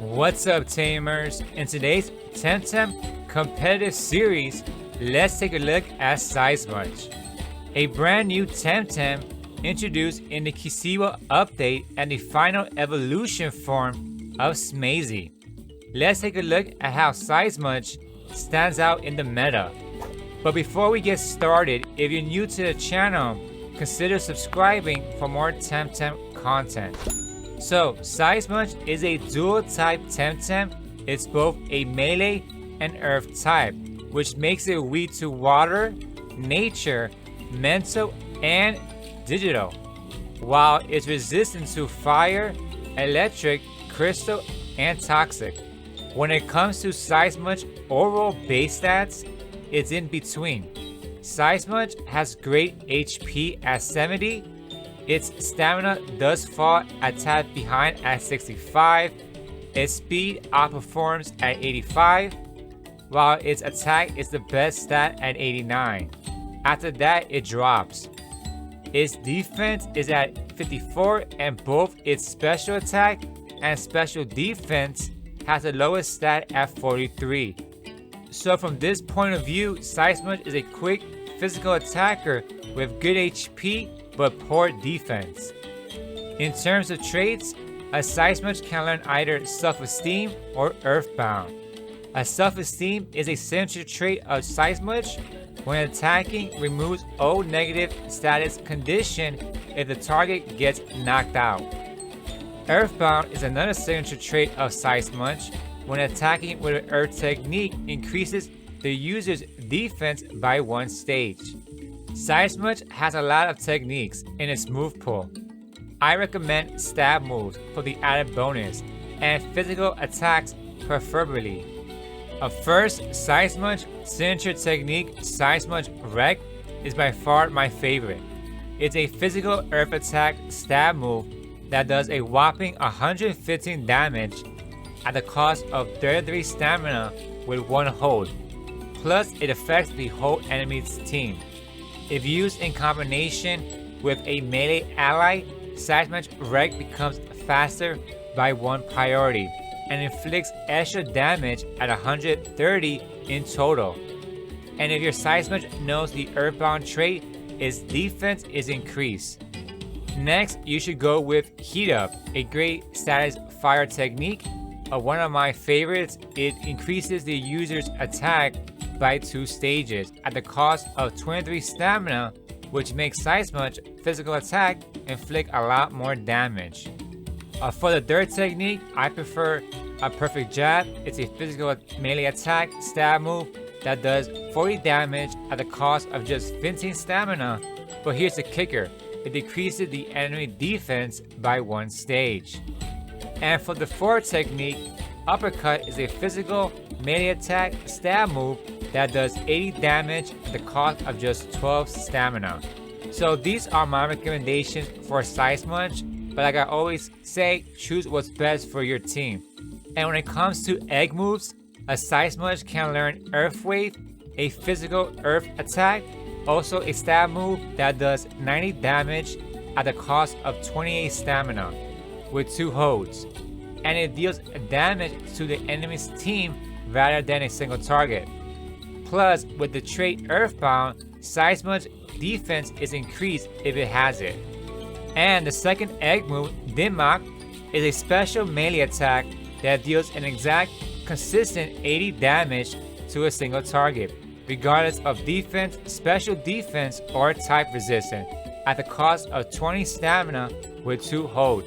What's up, Tamers? In today's Temtem competitive series, let's take a look at Seismunch, a brand new Temtem introduced in the Kisiwa update and the final evolution form of Smazee. Let's take a look at how Seismunch stands out in the meta. But before we get started, if you're new to the channel, consider subscribing for more Temtem content. So, Seismunch is a dual type Temtem. It's both a melee and earth type, which makes it weak to water, nature, mental, and digital, while it's resistant to fire, electric, crystal, and toxic. When it comes to Seismunch overall base stats, it's in between. Seismunch has great HP at 70. Its stamina does fall a tad behind at 65. Its speed outperforms at 85, while its attack is the best stat at 89. After that, it drops. Its defense is at 54, and both its special attack and special defense has the lowest stat at 43. So from this point of view, Seismunch is a quick physical attacker with good HP but poor defense. In terms of traits, a Seismunch can learn either self-esteem or earthbound. A self-esteem is a signature trait of Seismunch. When attacking, removes O negative status condition if the target gets knocked out. Earthbound is another signature trait of Seismunch. When attacking with an earth technique, increases the user's defense by 1 stage. Seismunch has a lot of techniques in its move pool. I recommend stab moves for the added bonus, and physical attacks preferably. First, Seismunch signature technique Seismunch Egg is by far my favorite. It's a physical earth attack stab move that does a whopping 115 damage at the cost of 33 stamina with 1 hold. Plus, it affects the whole enemy's team. If used in combination with a melee ally, Seismunch Egg becomes faster by 1 priority and inflicts extra damage at 130 in total. And if your Seismunch knows the Earthbound trait, its defense is increased. Next, you should go with Heat Up, a great status fire technique. One of my favorites. It increases the user's attack by 2 stages at the cost of 23 stamina, which makes Seismunch physical attack inflict a lot more damage. For the third technique, I prefer a Perfect Jab. It's a physical melee attack stab move that does 40 damage at the cost of just 15 stamina, but here's the kicker: it decreases the enemy defense by 1 stage. And for the fourth technique, Uppercut is a physical melee attack stab move that does 80 damage at the cost of just 12 stamina. So these are my recommendations for Seismunch, but like I always say, choose what's best for your team. And when it comes to egg moves, a Seismunch can learn Earth Wave, a physical earth attack, also a stab move that does 90 damage at the cost of 28 stamina with 2 holds, and it deals damage to the enemy's team rather than a single target. Plus, with the trait Earthbound, Seismunch defense is increased if it has it. And the second egg move, Dimmak, is a special melee attack that deals an exact, consistent 80 damage to a single target, regardless of defense, special defense, or type resistance, at the cost of 20 stamina with 2 hold.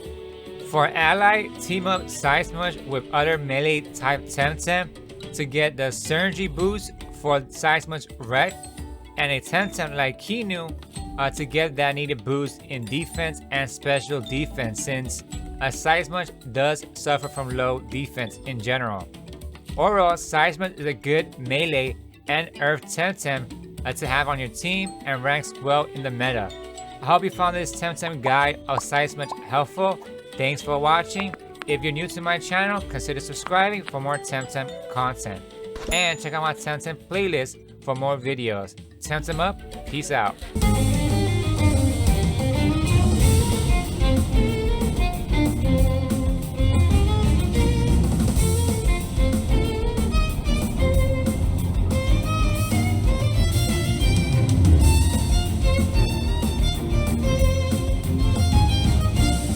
For ally, team up Seismunch with other melee type Temtem to get the synergy boost for Seismunch Egg, and a Temtem like Kinu to get that needed boost in defense and special defense, since a Seismunch does suffer from low defense in general. Overall, Seismunch is a good melee and earth Temtem to have on your team and ranks well in the meta. I hope you found this Temtem guide of Seismunch helpful. Thanks for watching. If you're new to my channel, consider subscribing for more Temtem content. And check out my Temtem playlist for more videos. Temtem up, peace out.